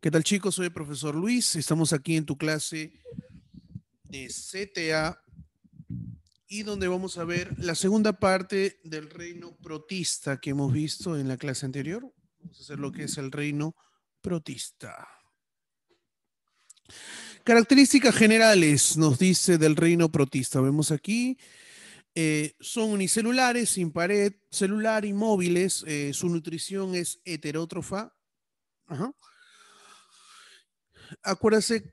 ¿Qué tal, chicos? Soy el profesor Luis. Estamos aquí en tu clase de CTA y donde vamos a ver la segunda parte del reino protista que hemos visto en la clase anterior. Vamos a hacer lo que es el reino protista. Características generales nos dice del reino protista. Vemos aquí, son unicelulares, sin pared, celular, inmóviles. Su nutrición es heterótrofa. Ajá. Acuérdate,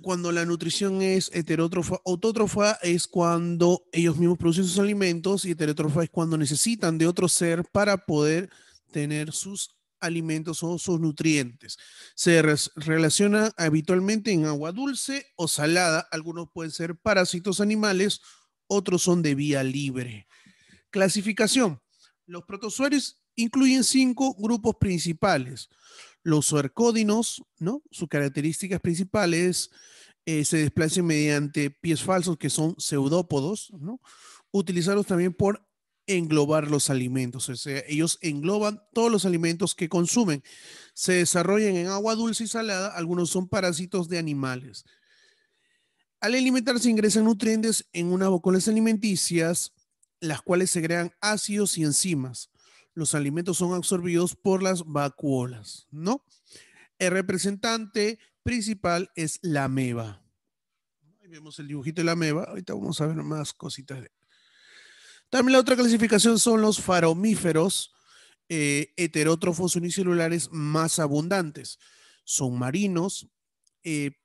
cuando la nutrición es heterótrofa, autótrofa es cuando ellos mismos producen sus alimentos y heterótrofa es cuando necesitan de otro ser para poder tener sus alimentos o sus nutrientes. Se relaciona habitualmente en agua dulce o salada. Algunos pueden ser parásitos animales, otros son de vía libre. Clasificación. Los protozoarios incluyen 5 grupos principales. Los zoarcódinos, ¿no? Sus características principales se desplazan mediante pies falsos, que son pseudópodos, ¿no? Utilizados también por englobar los alimentos, o sea, ellos engloban todos los alimentos que consumen. Se desarrollan en agua dulce y salada, algunos son parásitos de animales. Al alimentarse ingresan nutrientes en unas bocolas alimenticias, las cuales segregan ácidos y enzimas. Los alimentos son absorbidos por las vacuolas, ¿no? El representante principal es la ameba. Ahí vemos el dibujito de la ameba. Ahorita vamos a ver más cositas. También la otra clasificación son los faromíferos, heterótrofos unicelulares más abundantes. Son marinos,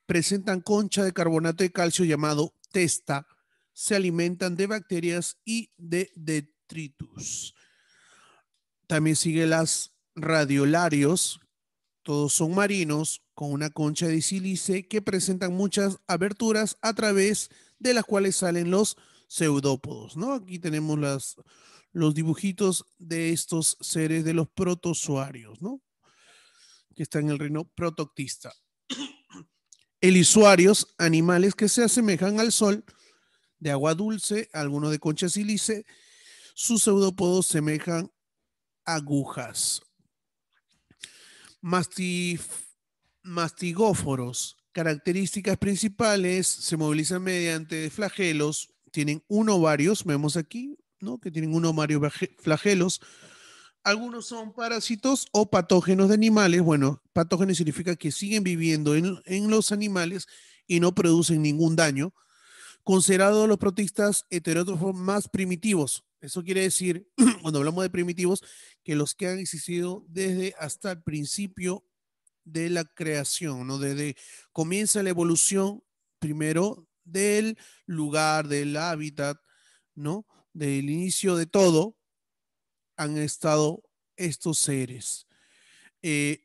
presentan concha de carbonato de calcio llamado testa, se alimentan de bacterias y de detritus. También sigue las radiolarios, todos son marinos con una concha de sílice que presentan muchas aberturas a través de las cuales salen los pseudópodos, ¿no? Aquí tenemos los dibujitos de estos seres de los protozoarios, ¿no? Que están en el reino protoctista. Helisuarios, animales que se asemejan al sol, de agua dulce, algunos de concha sílice, sus pseudópodos semejan agujas. Mastigóforos, características principales, se movilizan mediante flagelos, tienen ovarios, vemos aquí, ¿no? Que tienen varios flagelos. Algunos son parásitos o patógenos de animales. Bueno, patógenos significa que siguen viviendo en los animales y no producen ningún daño. Considerados los protistas heterótrofos más primitivos. Eso quiere decir, cuando hablamos de primitivos, que los que han existido desde hasta el principio de la creación, ¿no? Desde comienza la evolución primero del lugar, del hábitat, ¿no? Del inicio de todo, han estado estos seres. Eh,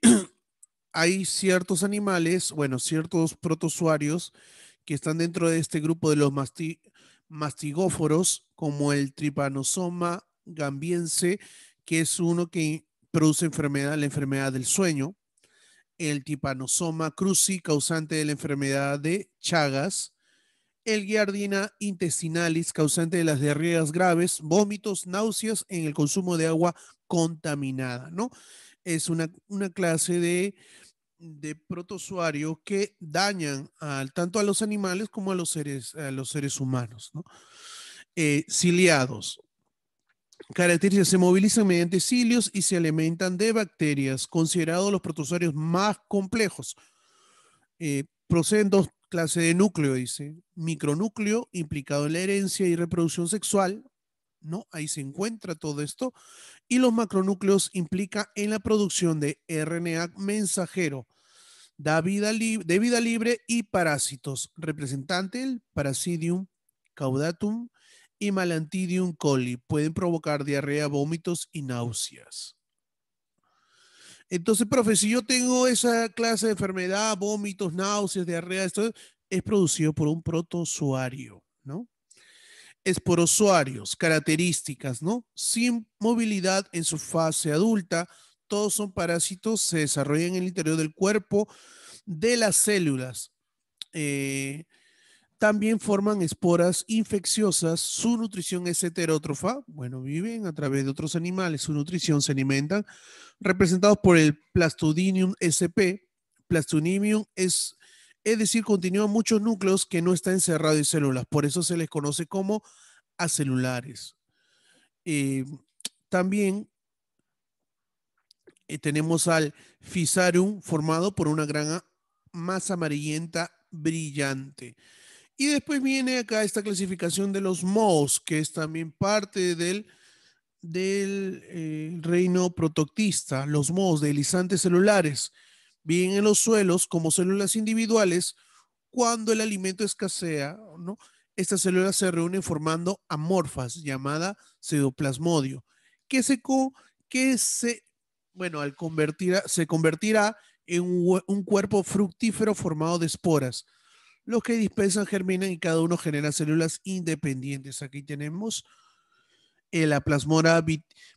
hay ciertos animales, bueno, ciertos protozoarios que están dentro de este grupo de los mastigóforos, como el Trypanosoma gambiense, que es uno que produce la enfermedad del sueño, el Trypanosoma cruzi, causante de la enfermedad de Chagas, el Giardina intestinalis, causante de las diarreas graves, vómitos, náuseas en el consumo de agua contaminada, ¿no? Es una clase de protozoario que dañan tanto a los animales como a los seres humanos, ¿no? Ciliados. Características, se movilizan mediante cilios y se alimentan de bacterias, considerados los protozoarios más complejos. Proceden dos clases de núcleo, dice. Micronúcleo, implicado en la herencia y reproducción sexual, ¿no? Ahí se encuentra todo esto. Y los macronúcleos implica en la producción de RNA mensajero, de vida libre y parásitos. Representante, el Parasidium caudatum y Malantidium coli. Pueden provocar diarrea, vómitos y náuseas. Entonces, profe, si yo tengo esa clase de enfermedad, vómitos, náuseas, diarrea, esto es producido por un protozoario, ¿no? Esporozoarios, características, ¿no? Sin movilidad en su fase adulta, todos son parásitos, se desarrollan en el interior del cuerpo de las células. También forman esporas infecciosas. Su nutrición es heterótrofa. Bueno, viven a través de otros animales. Su nutrición se alimentan representados por el Plastudinium sp, Plastonidium es decir, continúa muchos núcleos que no están encerrados en células. Por eso se les conoce como acelulares. Eh, también tenemos al Physarum formado por una gran masa amarillenta brillante. Y después viene acá esta clasificación de los mohos, que es también parte del reino protoctista, los mohos deslizantes celulares. Viven en los suelos como células individuales. Cuando el alimento escasea, ¿no? Estas células se reúnen formando amorfas, llamada pseudoplasmodio, que se, que se bueno, se convertirá en un cuerpo fructífero formado de esporas. Los que dispersan germinan y cada uno genera células independientes. Aquí tenemos la plasmora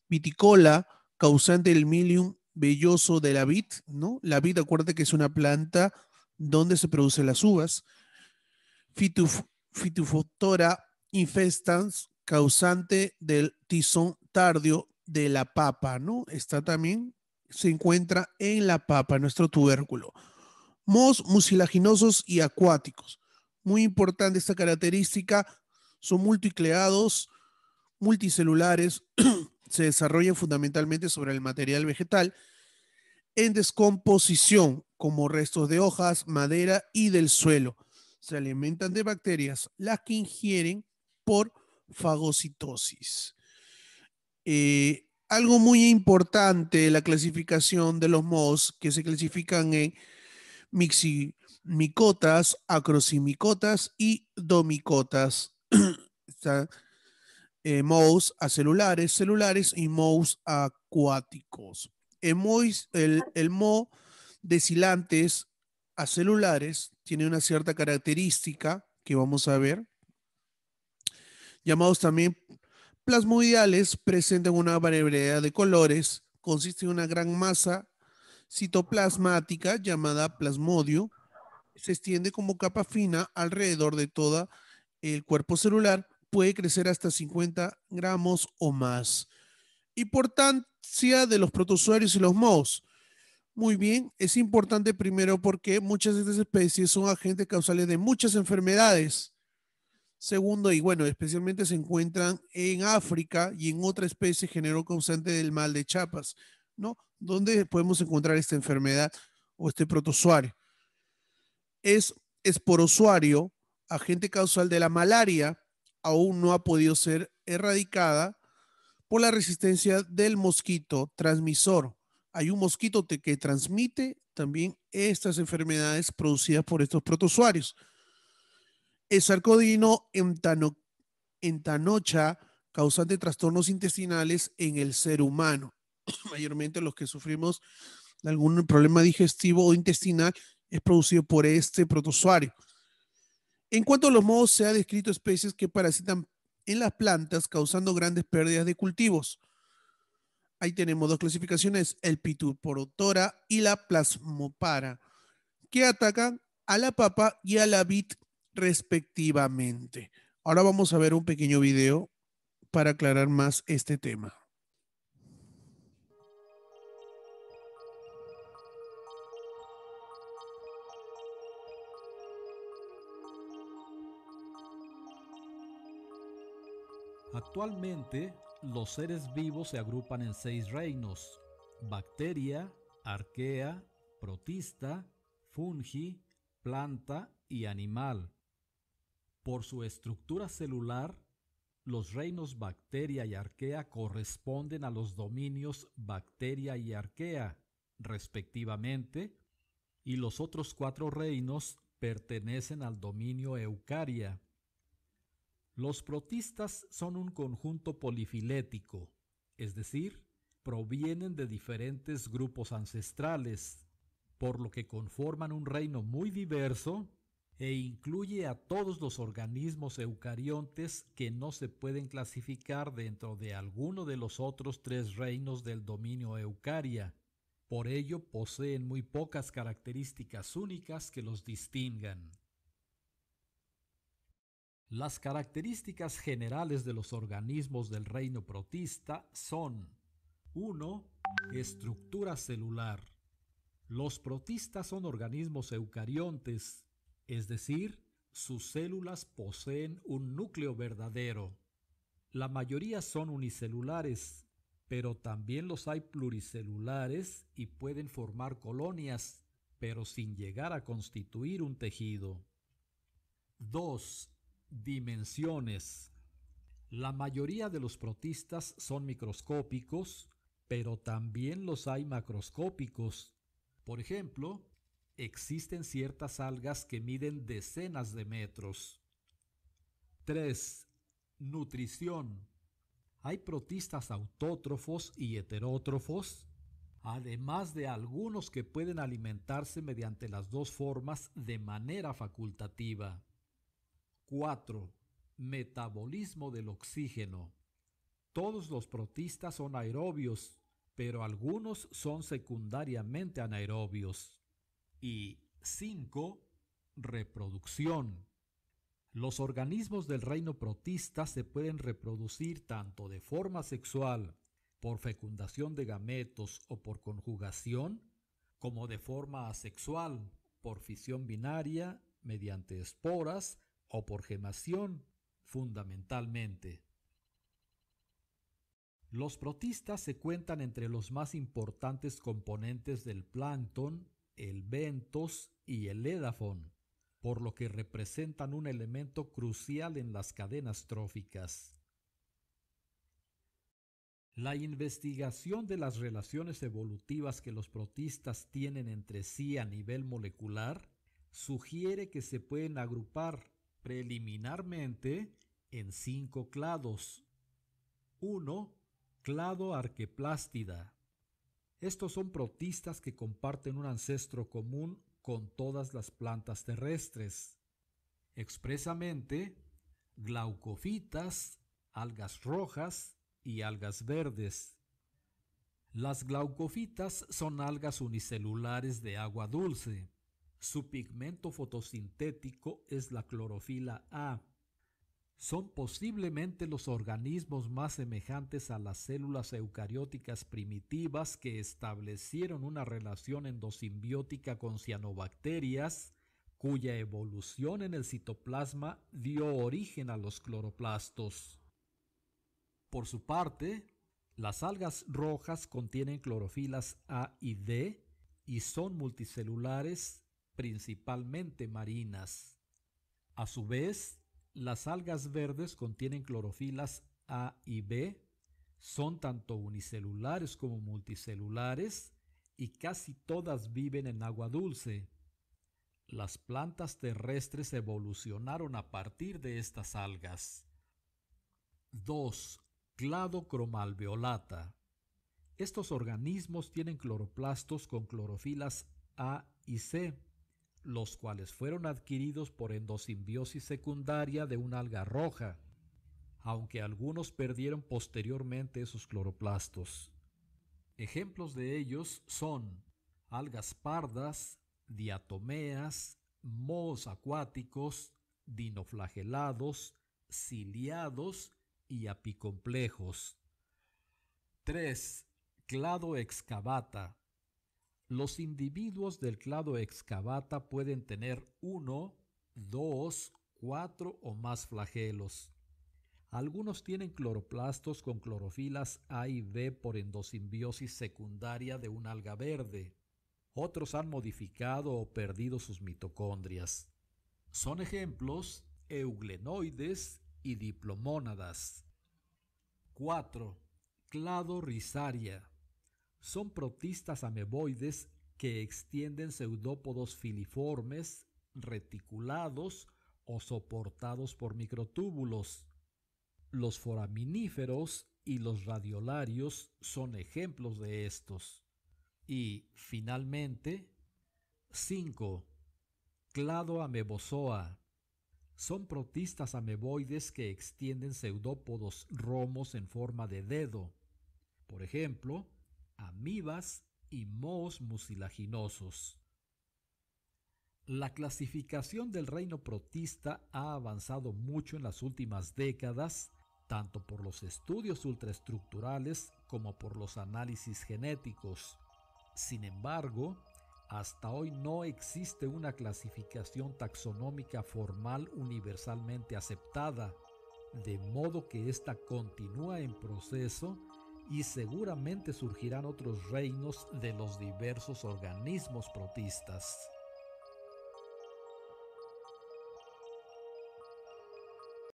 viticola, causante del milium velloso de la vid, ¿no? La vid, acuérdate que es una planta donde se producen las uvas. Phytophthora infestans, causante del tizón tardio de la papa, ¿no? Esta también se encuentra en la papa, nuestro tubérculo. Mohos mucilaginosos y acuáticos. Muy importante esta característica, son multicleados, multicelulares, se desarrollan fundamentalmente sobre el material vegetal en descomposición, como restos de hojas, madera y del suelo. Se alimentan de bacterias, las que ingieren por fagocitosis. Algo muy importante, la clasificación de los mohos, que se clasifican en miximicotas, acrosimicotas y domicotas. Están mohos acelulares, celulares y mohos acuáticos. El moho decilantes acelulares tiene una cierta característica que vamos a ver, llamados también plasmoideales, presentan una variedad de colores, consiste en una gran masa citoplasmática llamada plasmodio, se extiende como capa fina alrededor de todo el cuerpo celular, puede crecer hasta 50 gramos o más. Importancia de los protozoarios y los mohos. Muy bien, es importante primero porque muchas de estas especies son agentes causales de muchas enfermedades. Segundo, y bueno, especialmente se encuentran en África y en otra especie género causante del mal de Chapas, ¿no? ¿Dónde podemos encontrar esta enfermedad o este protozoario? Es esporozoario, agente causal de la malaria, aún no ha podido ser erradicada por la resistencia del mosquito transmisor. Hay un mosquito que transmite también estas enfermedades producidas por estos protozoarios. El sarcodino entanocha, causante de trastornos intestinales en el ser humano. Mayormente los que sufrimos de algún problema digestivo o intestinal es producido por este protozoario. En cuanto a los mohos, se ha descrito especies que parasitan en las plantas, causando grandes pérdidas de cultivos. Ahí tenemos dos clasificaciones, el Pitupotora y la Plasmopara, que atacan a la papa y a la vid respectivamente. Ahora vamos a ver un pequeño video para aclarar más este tema. Actualmente, los seres vivos se agrupan en 6 reinos: bacteria, arquea, protista, fungi, planta y animal. Por su estructura celular, los reinos bacteria y arquea corresponden a los dominios bacteria y arquea, respectivamente, y los otros 4 reinos pertenecen al dominio eucaria. Los protistas son un conjunto polifilético, es decir, provienen de diferentes grupos ancestrales, por lo que conforman un reino muy diverso e incluye a todos los organismos eucariontes que no se pueden clasificar dentro de alguno de los otros 3 reinos del dominio eucaria. Por ello poseen muy pocas características únicas que los distingan. Las características generales de los organismos del reino protista son: 1. Estructura celular. Los protistas son organismos eucariontes, es decir, sus células poseen un núcleo verdadero. La mayoría son unicelulares, pero también los hay pluricelulares y pueden formar colonias, pero sin llegar a constituir un tejido. 2. Dimensiones. La mayoría de los protistas son microscópicos, pero también los hay macroscópicos. Por ejemplo, existen ciertas algas que miden decenas de metros. 3. Nutrición. Hay protistas autótrofos y heterótrofos, además de algunos que pueden alimentarse mediante las dos formas de manera facultativa. 4. Metabolismo del oxígeno. Todos los protistas son aerobios, pero algunos son secundariamente anaerobios. Y 5. Reproducción. Los organismos del reino protista se pueden reproducir tanto de forma sexual, por fecundación de gametos o por conjugación, como de forma asexual, por fisión binaria, mediante esporas o por gemación, fundamentalmente. Los protistas se cuentan entre los más importantes componentes del plancton, el bentos y el edafón, por lo que representan un elemento crucial en las cadenas tróficas. La investigación de las relaciones evolutivas que los protistas tienen entre sí a nivel molecular sugiere que se pueden agrupar preliminarmente en 5 clados. 1. Clado Arqueplástida. Estos son protistas que comparten un ancestro común con todas las plantas terrestres. Expresamente, glaucofitas, algas rojas y algas verdes. Las glaucofitas son algas unicelulares de agua dulce. Su pigmento fotosintético es la clorofila A. Son posiblemente los organismos más semejantes a las células eucarióticas primitivas que establecieron una relación endosimbiótica con cianobacterias, cuya evolución en el citoplasma dio origen a los cloroplastos. Por su parte, las algas rojas contienen clorofilas A y D y son multicelulares, principalmente marinas. A su vez, las algas verdes contienen clorofilas A y B, son tanto unicelulares como multicelulares y casi todas viven en agua dulce. Las plantas terrestres evolucionaron a partir de estas algas. 2. Clado cromalveolata. Estos organismos tienen cloroplastos con clorofilas A y C, los cuales fueron adquiridos por endosimbiosis secundaria de una alga roja, aunque algunos perdieron posteriormente esos cloroplastos. Ejemplos de ellos son algas pardas, diatomeas, mohos acuáticos, dinoflagelados, ciliados y apicomplejos. 3. Clado excavata. Los individuos del clado excavata pueden tener 1, 2, 4 o más flagelos. Algunos tienen cloroplastos con clorofilas A y B por endosimbiosis secundaria de un alga verde. Otros han modificado o perdido sus mitocondrias. Son ejemplos euglenoides y diplomónadas. 4. Clado rizaria. Son protistas ameboides que extienden pseudópodos filiformes, reticulados o soportados por microtúbulos. Los foraminíferos y los radiolarios son ejemplos de estos. Y, finalmente, 5. Clado amebozoa. Son protistas ameboides que extienden pseudópodos romos en forma de dedo. Por ejemplo, amibas y mohos mucilaginosos. La clasificación del reino protista ha avanzado mucho en las últimas décadas, tanto por los estudios ultraestructurales como por los análisis genéticos. Sin embargo, Hasta hoy no existe una clasificación taxonómica formal universalmente aceptada, de modo que ésta continúa en proceso y seguramente surgirán otros reinos de los diversos organismos protistas.